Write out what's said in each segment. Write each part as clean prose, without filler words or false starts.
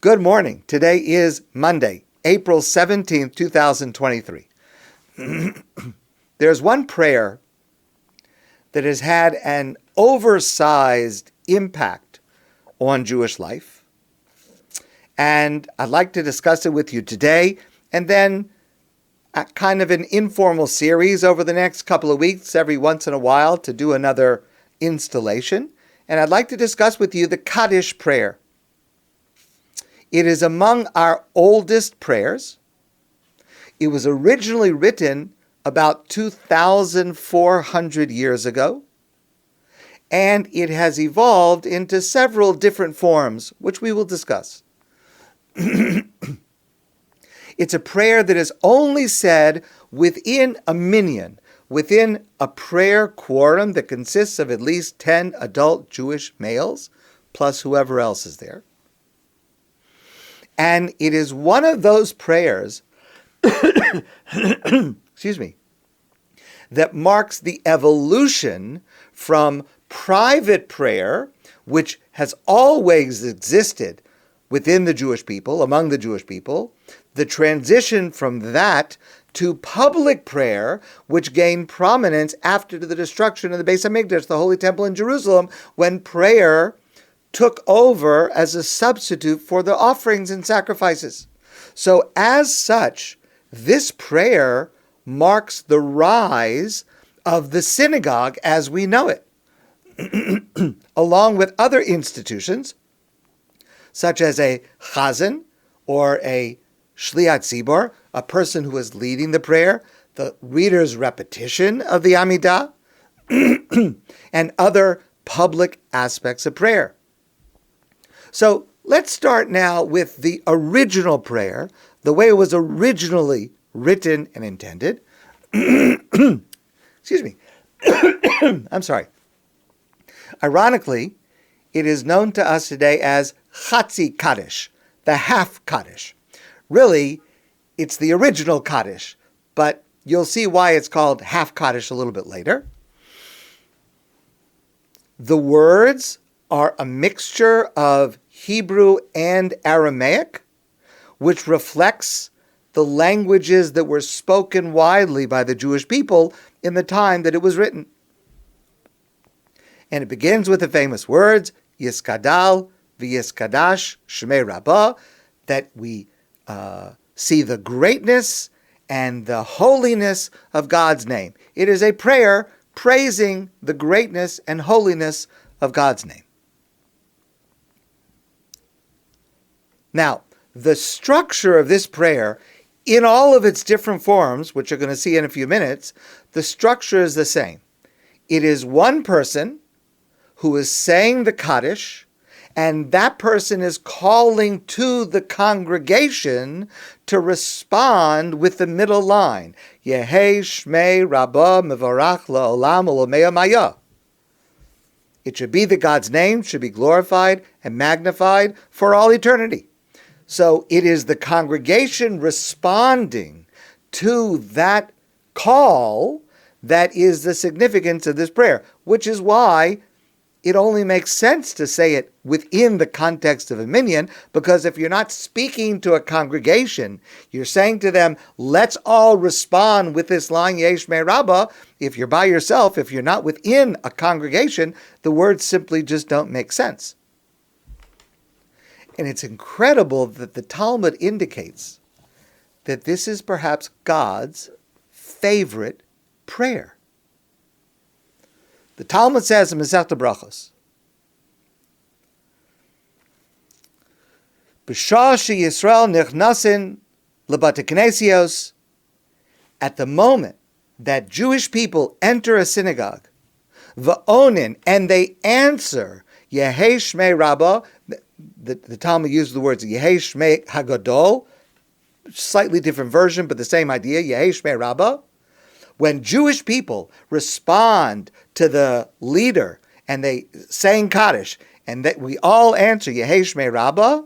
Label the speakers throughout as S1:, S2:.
S1: Good morning. Today is Monday, April 17th, 2023. There's one prayer that has had an oversized impact on Jewish life, and I'd like to discuss it with you today, and then a kind of an informal series over the next couple of weeks, every once in a while, to do another installation. And I'd like to discuss with you the Kaddish prayer. It is among our oldest prayers. It was originally written about 2,400 years ago, and it has evolved into several different forms, which we will discuss. It's a prayer that is only said within a minyan, within a prayer quorum that consists of at least 10 adult Jewish males, plus whoever else is there. And it is one of those prayers, excuse me, that marks the evolution from private prayer, which has always existed within the Jewish people, among the Jewish people, the transition from that to public prayer, which gained prominence after the destruction of the Beis HaMikdash, the Holy Temple in Jerusalem, when prayer took over as a substitute for the offerings and sacrifices. So as such, this prayer marks the rise of the synagogue as we know it, along with other institutions, such as a chazan or a shliat tzibor, a person who is leading the prayer, the reader's repetition of the Amida, and other public aspects of prayer. So let's start now with the original prayer, the way it was originally written and intended. Excuse me. I'm sorry. Ironically, it is known to us today as Chatzi Kaddish, the half Kaddish. Really, it's the original Kaddish, but you'll see why it's called half Kaddish a little bit later. The words are a mixture of Hebrew and Aramaic, which reflects the languages that were spoken widely by the Jewish people in the time that it was written. And it begins with the famous words, Yiskadal v'yiskadash shmei Rabbah, that we see the greatness and the holiness of God's name. It is a prayer praising the greatness and holiness of God's name. Now, the structure of this prayer, in all of its different forms, which you're going to see in a few minutes, the structure is the same. It is one person who is saying the Kaddish, and that person is calling to the congregation to respond with the middle line, Yehei Shmei Rabbah Mevarach La'olam U'Lamea Maya. It should be that God's name should be glorified and magnified for all eternity. So it is the congregation responding to that call that is the significance of this prayer, which is why it only makes sense to say it within the context of a minyan, because if you're not speaking to a congregation, you're saying to them, let's all respond with this line, Yesh Me Rabbah. If you're by yourself, if you're not within a congregation, the words simply just don't make sense. And it's incredible that the Talmud indicates that this is perhaps God's favorite prayer. The Talmud says in Masechta Brachos, B'shah sheYisrael nichnasin lebate knesios, at the moment that Jewish people enter a synagogue, v'onin, and they answer Yehei Shmei Rabbah. The Talmud uses the words Yehei Shmei Hagadol, slightly different version, but the same idea, Yehei Shmei Rabbah. When Jewish people respond to the leader and they saying Kaddish, and that we all answer Yehei Shmei Rabbah,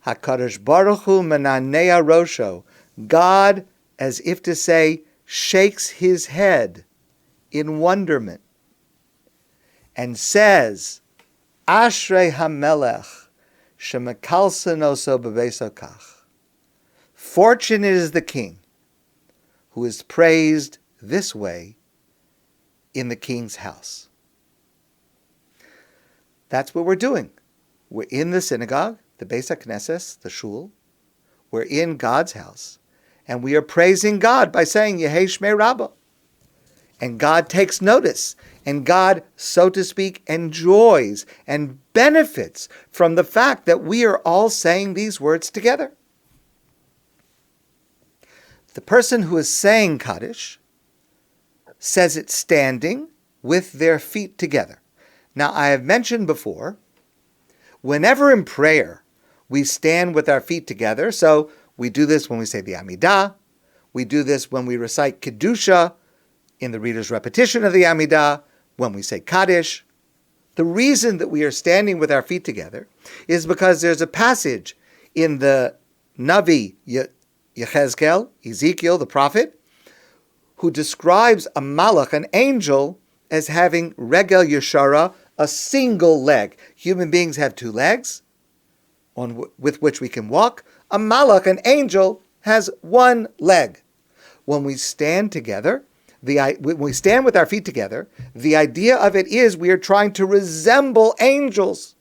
S1: HaKadosh Baruch Hu Menanea Rosho, God, as if to say, shakes his head in wonderment and says, Ashrei HaMelech, Shemekalsenoso bebeso kach. Fortunate is the king who is praised this way in the king's house. That's what we're doing. We're in the synagogue, the Beis HaKnesses, the shul. We're in God's house. And we are praising God by saying, Yehei Shmei Rabbah. And God takes notice. And God, so to speak, enjoys and benefits from the fact that we are all saying these words together. The person who is saying Kaddish says it standing with their feet together. Now, I have mentioned before, whenever in prayer we stand with our feet together, so we do this when we say the Amida, we do this when we recite Kedusha in the reader's repetition of the Amida, when we say Kaddish. The reason that we are standing with our feet together is because there's a passage in the Navi Yechezkel, Ezekiel, the prophet, who describes a malach, an angel, as having regel yeshara, a single leg. Human beings have two legs with which we can walk. A malach, an angel, has one leg. When we stand together, when we stand with our feet together, the idea of it is we are trying to resemble angels.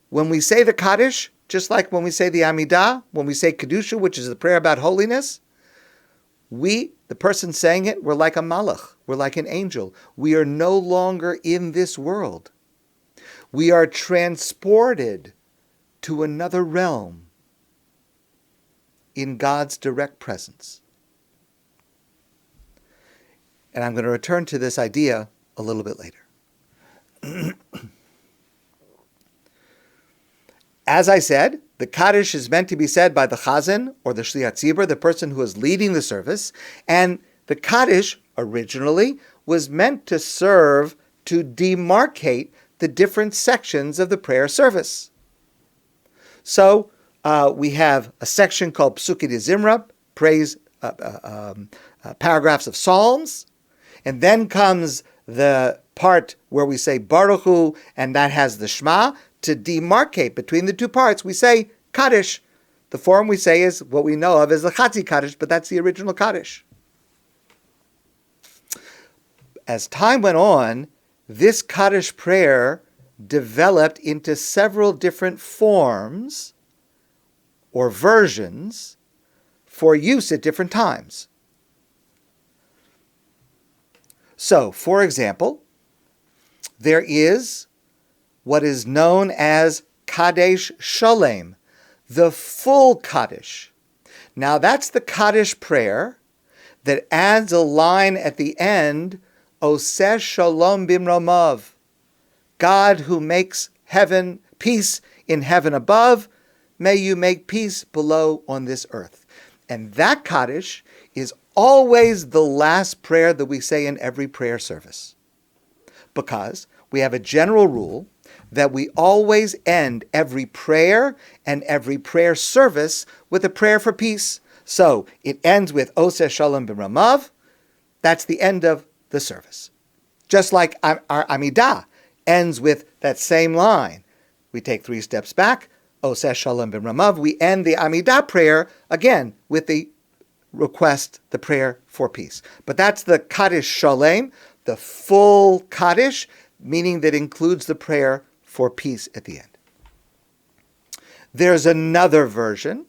S1: When we say the Kaddish, just like when we say the Amidah, when we say Kedusha, which is the prayer about holiness, we, the person saying it, we're like a malach. We're like an angel. We are no longer in this world. We are transported to another realm in God's direct presence. And I'm going to return to this idea a little bit later. As I said, the Kaddish is meant to be said by the Chazan or the Shliach Tzibur, the person who is leading the service. And the Kaddish originally was meant to serve to demarcate the different sections of the prayer service. So we have a section called Psuki de Zimra, praise paragraphs of Psalms. And then comes the part where we say Baruch Hu, and that has the Shema. To demarcate between the two parts, we say Kaddish. The form we say is what we know of as the Chatzi Kaddish, but that's the original Kaddish. As time went on, this Kaddish prayer developed into several different forms or versions for use at different times. So, for example, there is what is known as Kaddish Sholem, the full Kaddish. Now that's the Kaddish prayer that adds a line at the end, Oseh Shalom Bimromav, God who makes heaven, peace in heaven above, may you make peace below on this earth. And that Kaddish is always the last prayer that we say in every prayer service. Because we have a general rule that we always end every prayer and every prayer service with a prayer for peace. So it ends with Oseh Shalom B'Ramav. That's the end of the service. Just like our Amidah ends with that same line. We take 3 steps back, Oseh Shalom B'Ramav. We end the Amidah prayer again with the request, the prayer for peace. But that's the Kaddish Shalem, the full Kaddish, meaning that includes the prayer for peace at the end. There's another version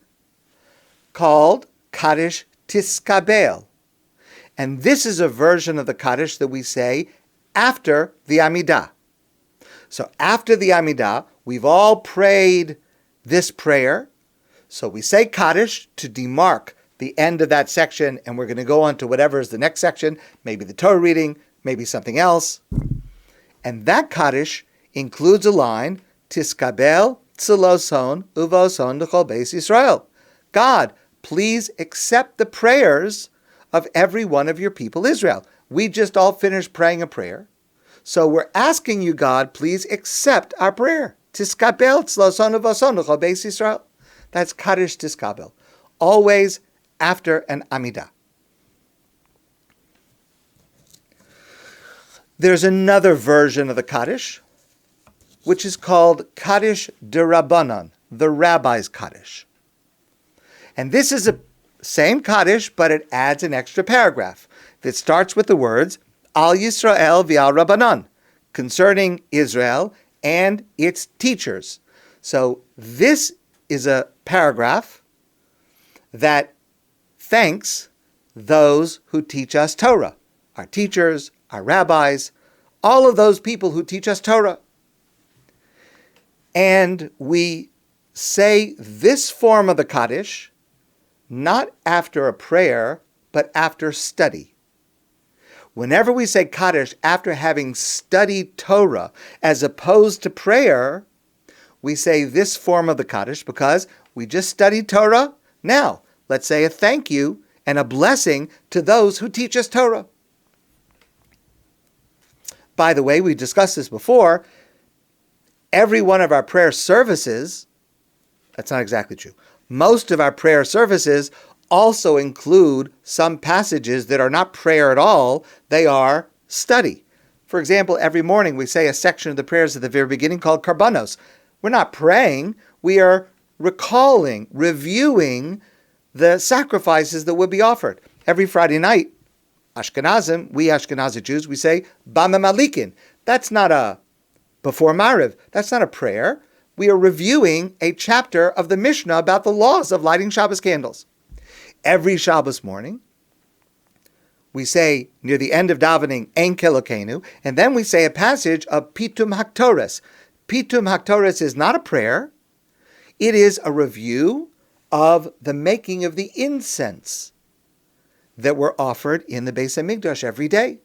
S1: called Kaddish Tiskabel. And this is a version of the Kaddish that we say after the Amidah. So after the Amidah, we've all prayed this prayer. So we say Kaddish to demark the end of that section, and we're going to go on to whatever is the next section, maybe the Torah reading, maybe something else. And that Kaddish includes a line, Tiskabel tziloson uvoson d'chol beis Yisrael. God, please accept the prayers of every one of your people Israel. We just all finished praying a prayer. So we're asking you, God, please accept our prayer. Tiskabel tziloson uvoson d'chol beis Yisrael. That's Kaddish Tiskabel. Always after an Amidah. There's another version of the Kaddish which is called Kaddish de Rabbanan, the rabbi's Kaddish. And this is the same Kaddish, but it adds an extra paragraph that starts with the words, Al Yisrael v'al Rabbanan, concerning Israel and its teachers. So this is a paragraph that thanks those who teach us Torah, our teachers, our rabbis, all of those people who teach us Torah. And we say this form of the Kaddish not after a prayer, but after study. Whenever we say Kaddish after having studied Torah as opposed to prayer, we say this form of the Kaddish because we just studied Torah. Now, let's say a thank you and a blessing to those who teach us Torah. By the way, we discussed this before. Every one of our prayer services, that's not exactly true. Most of our prayer services also include some passages that are not prayer at all. They are study. For example, every morning we say a section of the prayers at the very beginning called Karbanos. We're not praying. We are recalling, reviewing the sacrifices that would be offered. Every Friday night, Ashkenazim, we Ashkenazi Jews, we say Bama Malikin. That's not a before Mariv. That's not a prayer. We are reviewing a chapter of the Mishnah about the laws of lighting Shabbos candles. Every Shabbos morning, we say near the end of davening Ein Kelokenu, and then we say a passage of Pitum Haktoras. Pitum Haktoras is not a prayer. It is a review of the making of the incense that were offered in the Beis HaMikdash every day.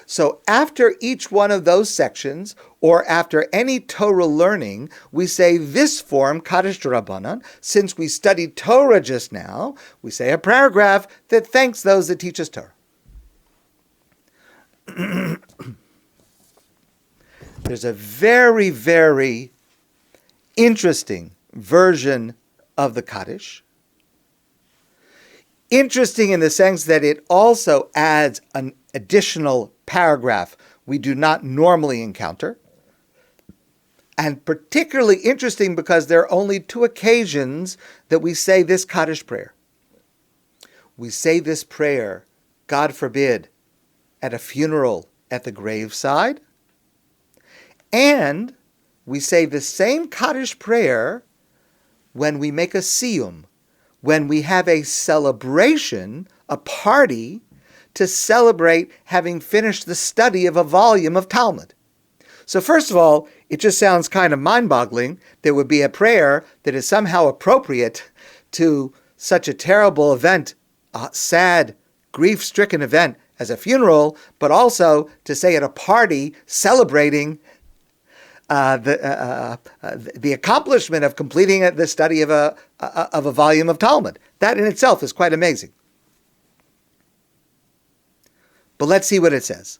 S1: So after each one of those sections, or after any Torah learning, we say this form, Kaddish Rabbanan. Since we studied Torah just now, we say a paragraph that thanks those that teach us Torah. There's a very, very interesting version of the Kaddish. Interesting in the sense that it also adds an additional paragraph we do not normally encounter. And particularly interesting because there are only two occasions that we say this Kaddish prayer. We say this prayer, God forbid, at a funeral at the graveside. And we say the same Kaddish prayer when we make a siyum, when we have a celebration, a party, to celebrate having finished the study of a volume of Talmud. So first of all, it just sounds kind of mind-boggling. There would be a prayer that is somehow appropriate to such a terrible event, a sad, grief-stricken event as a funeral, but also to say at a party celebrating the accomplishment of completing the study of a volume of Talmud. That in itself is quite amazing. But let's see what it says.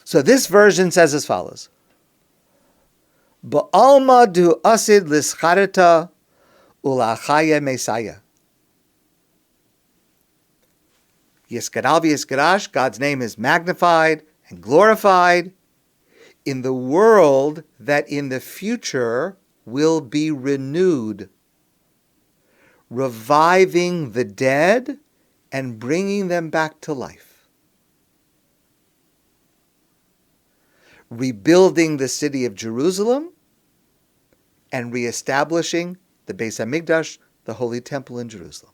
S1: So this version says as follows. Ba'alma du asid lischarita ulachaya mesaya. Yiskadal v'yiskadash, God's name is magnified and glorified in the world that in the future will be renewed, reviving the dead and bringing them back to life, rebuilding the city of Jerusalem and reestablishing the Beis HaMikdash, the Holy Temple in Jerusalem.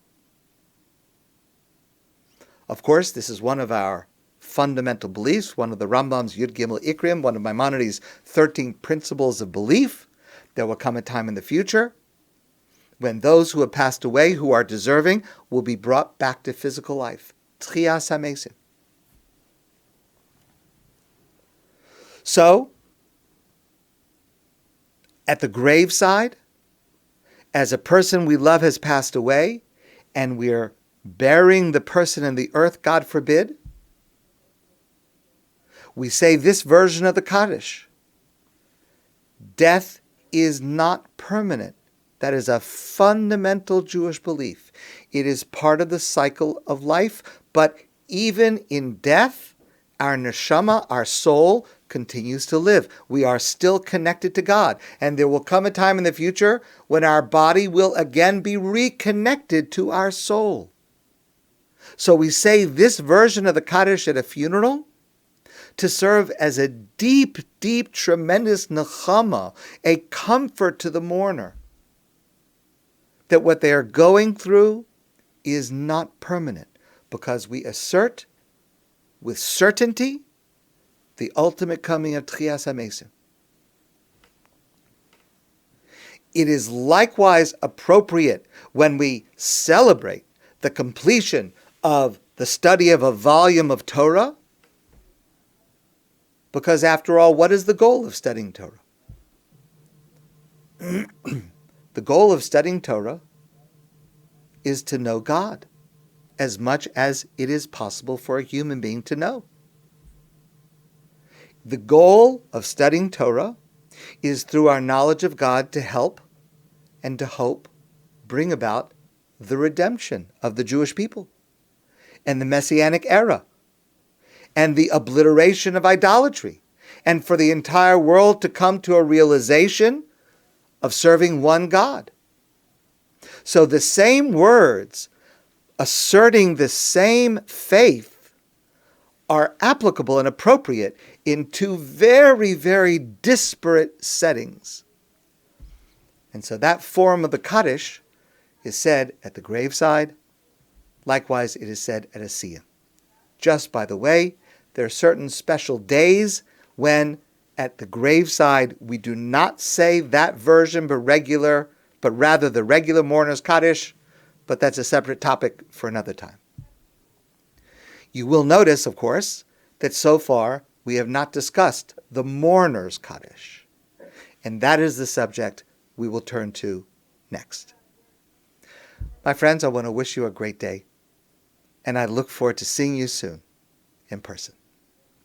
S1: Of course, this is one of our fundamental beliefs, one of the Rambam's Yud Gimel Ikrim, one of Maimonides' 13 principles of belief. There will come a time in the future when those who have passed away, who are deserving, will be brought back to physical life. Tchias HaMesim. So, at the graveside, as a person we love has passed away, and we're burying the person in the earth, God forbid, we say this version of the Kaddish. Death is not permanent. That is a fundamental Jewish belief. It is part of the cycle of life, but even in death, our neshama, our soul, continues to live. We are still connected to God. And there will come a time in the future when our body will again be reconnected to our soul. So we say this version of the Kaddish at a funeral to serve as a deep, deep, tremendous nechama, a comfort to the mourner, that what they are going through is not permanent, because we assert with certainty the ultimate coming of Tchias HaMesim. It is likewise appropriate when we celebrate the completion of the study of a volume of Torah, because after all, what is the goal of studying Torah? The goal of studying Torah is to know God as much as it is possible for a human being to know. The goal of studying Torah is through our knowledge of God to help and to hope bring about the redemption of the Jewish people and the Messianic era and the obliteration of idolatry, and for the entire world to come to a realization of serving one God. So the same words asserting the same faith are applicable and appropriate in two very, very disparate settings. And so that form of the Kaddish is said at the graveside. Likewise, it is said at a siyum. Just by the way, there are certain special days when at the graveside we do not say that version but rather the regular mourner's Kaddish, but that's a separate topic for another time. You will notice, of course, that so far we have not discussed the mourner's Kaddish, and that is the subject we will turn to next. My friends, I want to wish you a great day, and I look forward to seeing you soon in person.